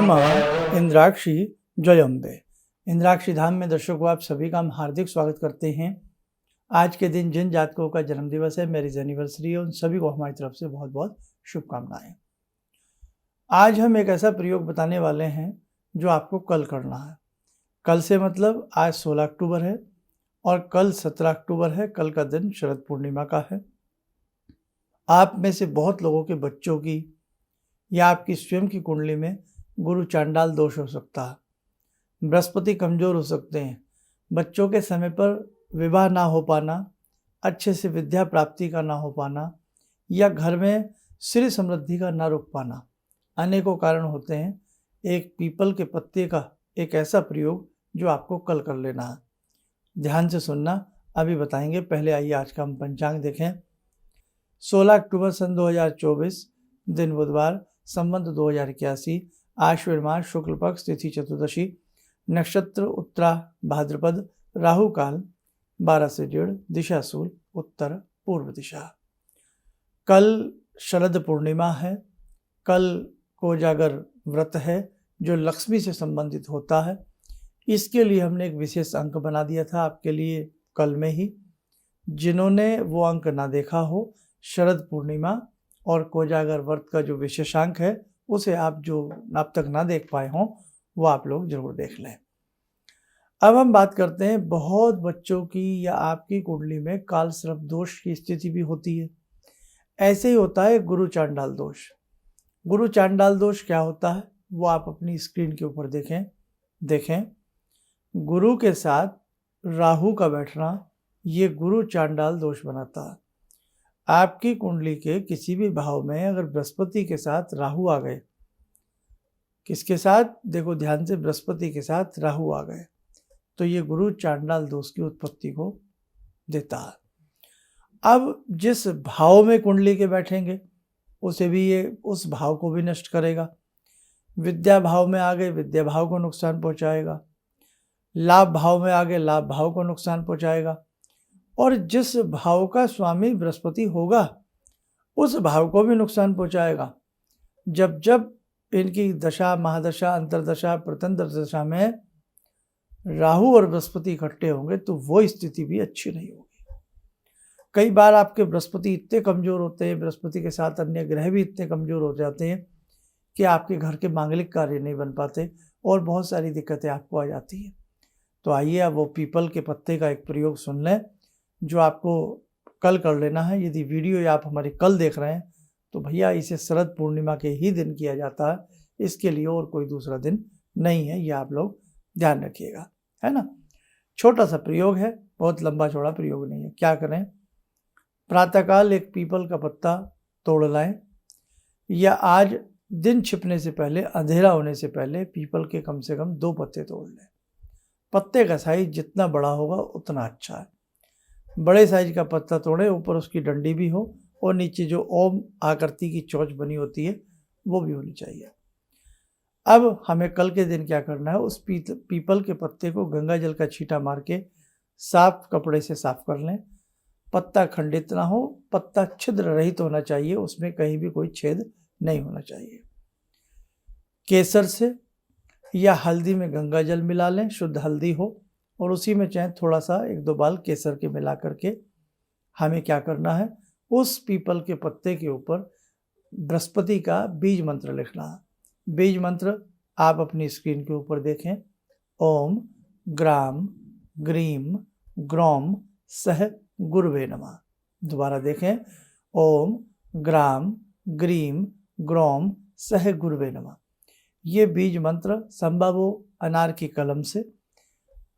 नमः इंद्राक्षी जय अम्बे। इंद्राक्षी धाम में दर्शकों आप सभी का हम हार्दिक स्वागत करते हैं। आज के दिन जिन जातकों का जन्मदिवस है, मैरिज एनिवर्सरी है, उन सभी को हमारी तरफ से बहुत बहुत शुभकामनाएं। आज हम एक ऐसा प्रयोग बताने वाले हैं जो आपको कल करना है। कल से मतलब आज 16 अक्टूबर है और कल 17 अक्टूबर है। कल का दिन शरद पूर्णिमा का है। आप में से बहुत लोगों के बच्चों की या आपकी स्वयं की कुंडली में गुरु चांडाल दोष हो सकता है। बृहस्पति कमजोर हो सकते हैं। बच्चों के समय पर विवाह ना हो पाना, अच्छे से विद्या प्राप्ति का ना हो पाना या घर में श्री समृद्धि का ना रुक पाना, अनेकों कारण होते हैं। एक पीपल के पत्ते का एक ऐसा प्रयोग जो आपको कल कर लेना है। ध्यान से सुनना, अभी बताएंगे। पहले आइए आज का हम पंचांग देखें। 16 अक्टूबर सन 2024, दिन बुधवार, संवत 2081, आश्विन मास, शुक्ल पक्ष, तिथि चतुर्दशी, नक्षत्र उत्तरा भाद्रपद, राहु काल 12 से 1:30, दिशा सूल उत्तर पूर्व दिशा। कल शरद पूर्णिमा है। कल कोजागर व्रत है जो लक्ष्मी से संबंधित होता है। इसके लिए हमने एक विशेष अंक बना दिया था आपके लिए कल में ही। जिन्होंने वो अंक ना देखा हो, शरद पूर्णिमा और कोजागर व्रत का जो विशेषांक है उसे आप जो अब तक ना देख पाए हों वो आप लोग जरूर देख लें। अब हम बात करते हैं, बहुत बच्चों की या आपकी कुंडली में काल सर्प दोष की स्थिति भी होती है। ऐसे ही होता है गुरु चांडाल दोष। गुरु चांडाल दोष क्या होता है वो आप अपनी स्क्रीन के ऊपर देखें। गुरु के साथ राहु का बैठना ये गुरु चांडाल दोष बनाता है। आपकी कुंडली के किसी भी भाव में अगर बृहस्पति के साथ राहु आ गए, किसके साथ देखो ध्यान से, बृहस्पति के साथ राहु आ गए, तो ये गुरु चांडाल दोष की उत्पत्ति को देता है। अब जिस भाव में कुंडली के बैठेंगे उसे भी ये उस भाव को भी नष्ट करेगा। विद्या भाव में आ गए, विद्या भाव को नुकसान पहुंचाएगा। लाभ भाव में आ गए, लाभ भाव को नुकसान पहुंचाएगा। और जिस भाव का स्वामी बृहस्पति होगा उस भाव को भी नुकसान पहुंचाएगा। जब जब इनकी दशा, महादशा, अंतरदशा, प्रतंत्र दशा में राहु और बृहस्पति इकट्ठे होंगे तो वो स्थिति भी अच्छी नहीं होगी। कई बार आपके बृहस्पति इतने कमजोर होते हैं, बृहस्पति के साथ अन्य ग्रह भी इतने कमजोर हो जाते हैं कि आपके घर के मांगलिक कार्य नहीं बन पाते और बहुत सारी दिक्कतें आपको आ जाती हैं। तो आइए अब वो पीपल के पत्ते का एक प्रयोग सुन लें जो आपको कल कर लेना है। यदि वीडियो आप हमारी कल देख रहे हैं तो भैया इसे शरद पूर्णिमा के ही दिन किया जाता है, इसके लिए और कोई दूसरा दिन नहीं है। ये आप लोग ध्यान रखिएगा, है ना। छोटा सा प्रयोग है, बहुत लंबा चौड़ा प्रयोग नहीं है। क्या करें, प्रातःकाल एक पीपल का पत्ता तोड़ लाएं या आज दिन छिपने से पहले, अंधेरा होने से पहले पीपल के कम से कम 2 पत्ते तोड़ लें। पत्ते का साइज जितना बड़ा होगा उतना अच्छा है। बड़े साइज का पत्ता तोड़े, ऊपर उसकी डंडी भी हो और नीचे जो ओम आकृति की चोंच बनी होती है वो भी होनी चाहिए। अब हमें कल के दिन क्या करना है, उस पीपल के पत्ते को गंगा जल का छींटा मार के साफ कपड़े से साफ कर लें। पत्ता खंडित ना हो, पत्ता छिद्र रहित होना चाहिए, उसमें कहीं भी कोई छेद नहीं होना चाहिए। केसर से या हल्दी में गंगा जल मिला लें, शुद्ध हल्दी हो, और उसी में चाहे थोड़ा सा 1-2 बाल केसर के मिला करके हमें क्या करना है, उस पीपल के पत्ते के ऊपर बृहस्पति का बीज मंत्र लिखना है। बीज मंत्र आप अपनी स्क्रीन के ऊपर देखें। ओम ग्राम ग्रीम ग्रौम सह गुरुवे नमः। दोबारा देखें, ओम ग्राम ग्रीम ग्रौम सह गुरुवे नमः। ये बीज मंत्र संभव हो अनार की कलम से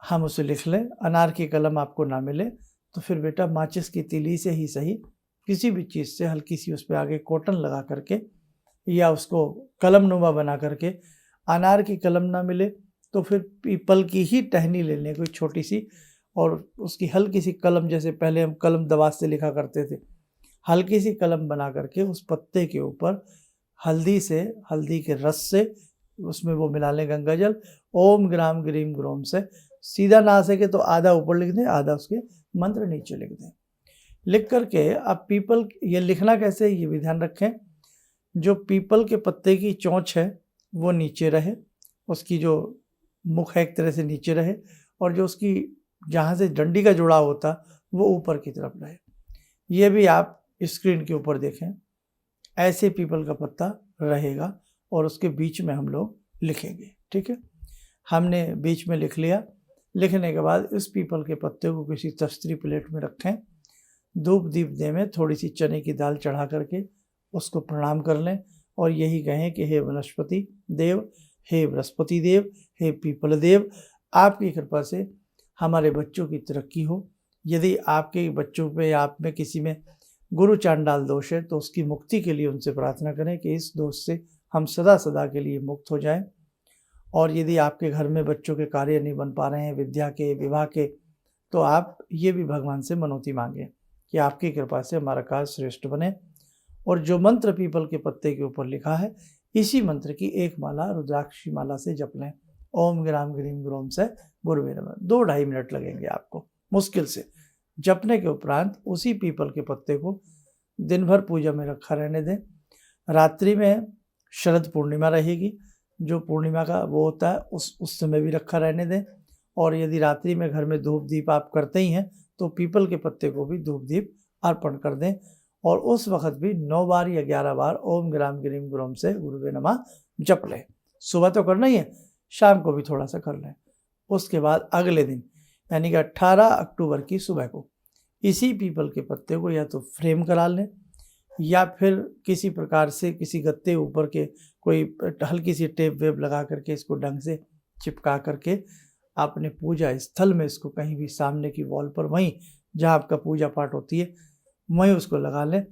हम उसे लिख लें। अनार की कलम आपको ना मिले तो फिर बेटा माचिस की तीली से ही सही, किसी भी चीज़ से हल्की सी उस पर आगे कॉटन लगा करके या उसको कलम नुमा बना करके, अनार की कलम ना मिले तो फिर पीपल की ही टहनी ले लें कोई छोटी सी, और उसकी हल्की सी कलम, जैसे पहले हम कलम दवात से लिखा करते थे, हल्की सी कलम बना करके उस पत्ते के ऊपर हल्दी के रस से उसमें वो मिला लें गंगा जल। ओम ग्राम ग्रीम ग्रोम से सीधा ना आ सके तो आधा ऊपर लिख दें, आधा उसके मंत्र नीचे लिख दें। लिख करके अब पीपल, ये लिखना कैसे ये भी ध्यान रखें। जो पीपल के पत्ते की चोंच है वो नीचे रहे, उसकी जो मुख है एक तरह से नीचे रहे, और जो उसकी जहाँ से डंडी का जुड़ाव होता वो ऊपर की तरफ रहे। ये भी आप स्क्रीन के ऊपर देखें, ऐसे पीपल का पत्ता रहेगा और उसके बीच में हम लोग लिखेंगे। ठीक है, हमने बीच में लिख लिया। लिखने के बाद इस पीपल के पत्ते को किसी तस्तरी प्लेट में रखें, धूप दीप दे में थोड़ी सी चने की दाल चढ़ा करके उसको प्रणाम कर लें और यही कहें कि हे वनस्पति देव, हे बृहस्पति देव, हे पीपल देव, आपकी कृपा से हमारे बच्चों की तरक्की हो। यदि आपके बच्चों पे या आप में किसी में गुरु चांडाल दोष है तो उसकी मुक्ति के लिए उनसे प्रार्थना करें कि इस दोष से हम सदा सदा के लिए मुक्त हो जाएं। और यदि आपके घर में बच्चों के कार्य नहीं बन पा रहे हैं, विद्या के, विवाह के, तो आप ये भी भगवान से मनौती मांगें कि आपकी कृपा से हमारा कार्य श्रेष्ठ बने। और जो मंत्र पीपल के पत्ते के ऊपर लिखा है, इसी मंत्र की एक माला रुद्राक्षी माला से जप लें। ओम ग्राम ग्रीम ग्रोम से गुरुवे नमः। 2-2.5 मिनट लगेंगे आपको मुश्किल से। जपने के उपरांत उसी पीपल के पत्ते को दिन भर पूजा में रखा रहने दें। रात्रि में शरद पूर्णिमा रहेगी, जो पूर्णिमा का वो होता है उस समय भी रखा रहने दें। और यदि रात्रि में घर में धूप दीप आप करते ही हैं तो पीपल के पत्ते को भी धूप दीप अर्पण कर दें और उस वक्त भी 9 बार या 11 बार ओम ग्राम ग्रीम ग्रोम से गुरुवे नमः जप लें। सुबह तो करना ही है, शाम को भी थोड़ा सा कर लें। उसके बाद अगले दिन यानी कि 18 अक्टूबर की सुबह को इसी पीपल के पत्ते को या तो फ्रेम करा लें या फिर किसी प्रकार से किसी गत्ते ऊपर के कोई हल्की सी टेप वेप लगा करके इसको ढंग से चिपका करके अपने पूजा स्थल में इसको कहीं भी सामने की वॉल पर, वहीं जहाँ आपका पूजा पाठ होती है वहीं उसको लगा लें।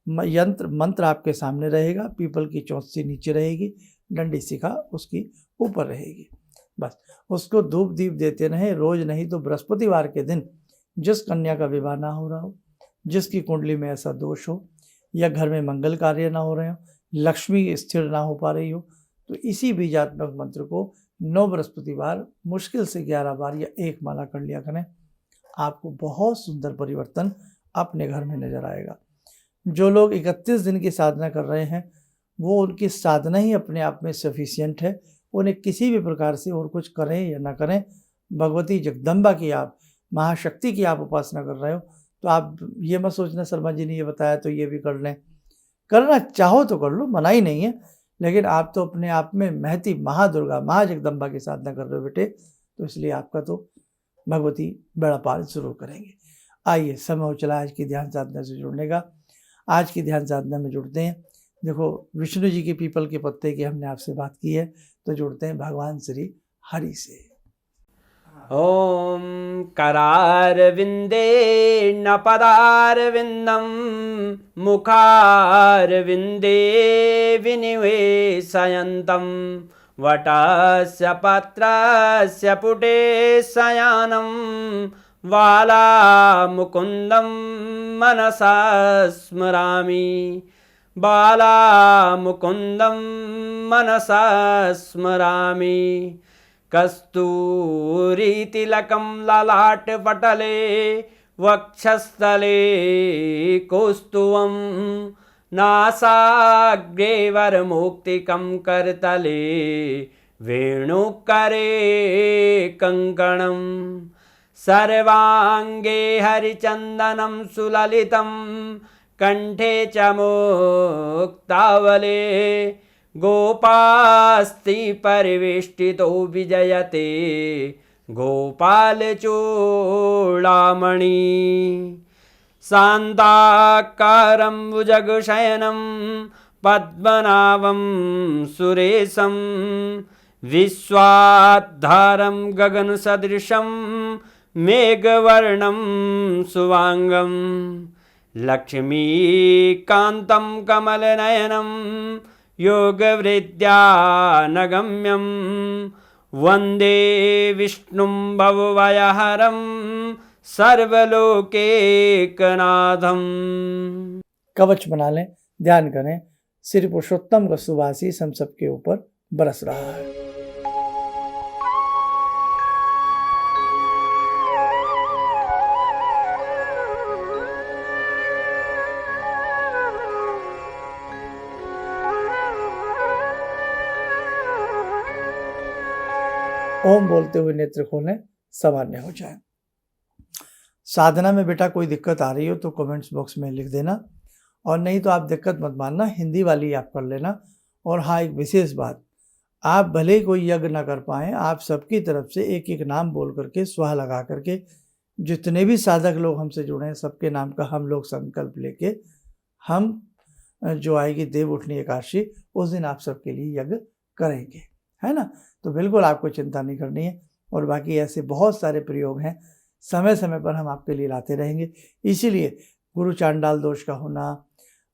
मंत्र आपके सामने रहेगा, पीपल की चौंसी नीचे रहेगी, डंडी शिखा उसकी ऊपर रहेगी। बस उसको धूप दीप देते रहें रोज। नहीं तो बृहस्पतिवार के दिन जिस कन्या का विवाह ना हो रहा हो, जिसकी कुंडली में ऐसा दोष हो या घर में मंगल कार्य ना हो रहे हो, लक्ष्मी स्थिर ना हो पा रही हो, तो इसी बीजात्मक मंत्र को 9 बृहस्पतिवार मुश्किल से 11 बार या 1 माला कर लिया करें। आपको बहुत सुंदर परिवर्तन अपने घर में नजर आएगा। जो लोग 31 दिन की साधना कर रहे हैं वो उनकी साधना ही अपने आप में सफिशिएंट है। उन्हें किसी भी प्रकार से और कुछ करें या ना करें, भगवती जगदम्बा की आप महाशक्ति की आप उपासना कर रहे हो तो आप ये मत सोचना शर्मा जी ने ये बताया तो ये भी कर लें। करना चाहो तो कर लो, मना ही नहीं है, लेकिन आप तो अपने आप में महती महादुर्गा महाजगदम्बा की साधना कर रहे हो बेटे, तो इसलिए आपका तो भगवती बेड़ा पार जरूर करेंगे। आइए समय हो चला आज की ध्यान साधना से जुड़ने का। आज की ध्यान साधना में जुड़ते हैं। देखो विष्णु जी के पीपल के पत्ते की हमने आपसे बात की है, तो जुड़ते हैं भगवान श्री हरि से। ओम करारविंदे न पदारविंदम मुखारविंदे विनिवेशयन्तं वटस्य पत्रस्य पुटे शयानं बालामुकुन्दं मनसा स्मरामि बालामुकुन्दं मनसा स्मरामि कस्तूरीतिलकं ललाटपटले वक्षस्थले कौस्तुभं नासाग्रे वरमुक्तिकं करतले वेणुकरे कङ्कणं सर्वाङ्गे हरिचन्दनं सुललितं कंठे च मुक्तावले गोपास्ति परिवेष्टितो विजयते गोपालचूडामणि शान्ताकारं भुजगशयनं पद्मनाभं सुरेशं विश्वाधारं गगनसदृशं मेघवर्णं शुभांगं लक्ष्मीकान्तं कमलनयनं योगवृद्ध्यानगम्यं वन्दे विष्णुं भवभयहरं सर्वलोकैकनाथं। कवच बना लें, ध्यान करें, श्री पुरुषोत्तम का सुवासीस हम सबके ऊपर बरस रहा है। ओम बोलते हुए नेत्र खोलें, सामान्य हो जाए। साधना में बेटा कोई दिक्कत आ रही हो तो कमेंट्स बॉक्स में लिख देना, और नहीं तो आप दिक्कत मत मानना, हिंदी वाली आप कर लेना। और हाँ, एक विशेष बात, आप भले ही कोई यज्ञ ना कर पाएँ, आप सबकी तरफ से एक एक नाम बोल करके, स्वाहा लगा करके, जितने भी साधक लोग हमसे जुड़े हैं सबके नाम का हम लोग संकल्प लेके, हम जो आएगी देव उठनी एकादशी उस दिन आप सबके लिए यज्ञ करेंगे, है ना। तो बिल्कुल आपको चिंता नहीं करनी है। और बाकी ऐसे बहुत सारे प्रयोग हैं, समय समय पर हम आपके लिए लाते रहेंगे। इसीलिए गुरु चांडाल दोष का होना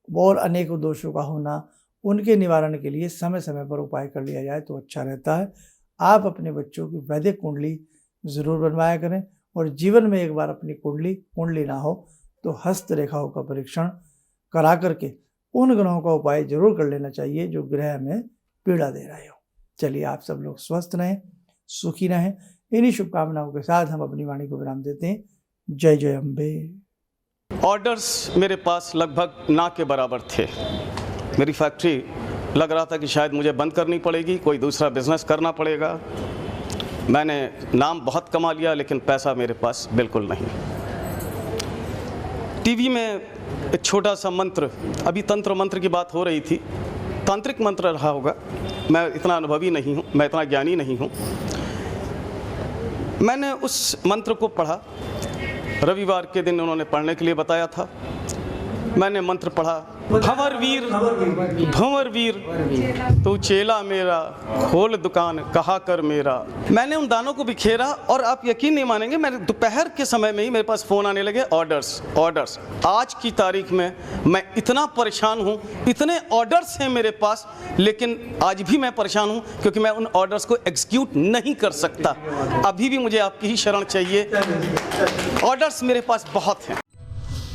और अनेकों दोषों का होना, उनके निवारण के लिए समय समय पर उपाय कर लिया जाए तो अच्छा रहता है। आप अपने बच्चों की वैदिक कुंडली ज़रूर बनवाया करें, और जीवन में एक बार अपनी कुंडली ना हो तो हस्त रेखाओं का परीक्षण करा करके उन ग्रहों का उपाय जरूर कर लेना चाहिए जो ग्रह में पीड़ा दे रहे हो। चलिए, आप सब लोग स्वस्थ रहें, सुखी रहें। इन्हीं शुभकामनाओं के साथ हम अपनी वाणी को विराम देते हैं। जय जय अम्बे। ऑर्डर्स मेरे पास लगभग ना के बराबर थे। मेरी फैक्ट्री लग रहा था कि शायद मुझे बंद करनी पड़ेगी, कोई दूसरा बिजनेस करना पड़ेगा। मैंने नाम बहुत कमा लिया लेकिन पैसा मेरे पास बिल्कुल नहीं। टीवी में एक छोटा सा मंत्र, अभी तंत्र मंत्र की बात हो रही थी, तांत्रिक मंत्र रहा होगा, मैं इतना अनुभवी नहीं हूँ, मैं इतना ज्ञानी नहीं हूँ। मैंने उस मंत्र को पढ़ा, रविवार के दिन उन्होंने पढ़ने के लिए बताया था। मैंने मंत्र पढ़ा, भंवर वीर तू चेला मेरा, खोल दुकान कहा कर मेरा। मैंने उन दानों को बिखेरा और आप यकीन नहीं मानेंगे, मेरे दोपहर के समय में ही मेरे पास फ़ोन आने लगे, ऑर्डर्स। आज की तारीख में मैं इतना परेशान हूँ, इतने ऑर्डर्स हैं मेरे पास, लेकिन आज भी मैं परेशान हूँ क्योंकि मैं उन ऑर्डर्स को एग्जीक्यूट नहीं कर सकता। अभी भी मुझे आपकी ही शरण चाहिए, ऑर्डर्स मेरे पास बहुत हैं।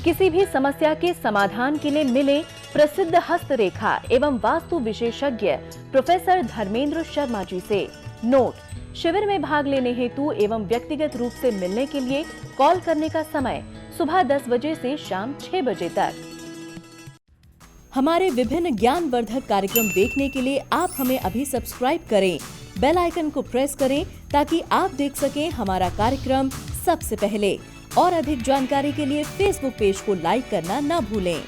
किसी भी समस्या के समाधान के लिए मिले प्रसिद्ध हस्तरेखा एवं वास्तु विशेषज्ञ प्रोफेसर धर्मेंद्र शर्मा जी से। नोट: शिविर में भाग लेने हेतु एवं व्यक्तिगत रूप से मिलने के लिए कॉल करने का समय सुबह 10 बजे से शाम 6 बजे तक। हमारे विभिन्न ज्ञानवर्धक कार्यक्रम देखने के लिए आप हमें अभी सब्सक्राइब करें, बेल आइकन को प्रेस करें ताकि आप देख सकें हमारा कार्यक्रम सबसे पहले। और अधिक जानकारी के लिए फेसबुक पेज को लाइक करना न भूलें।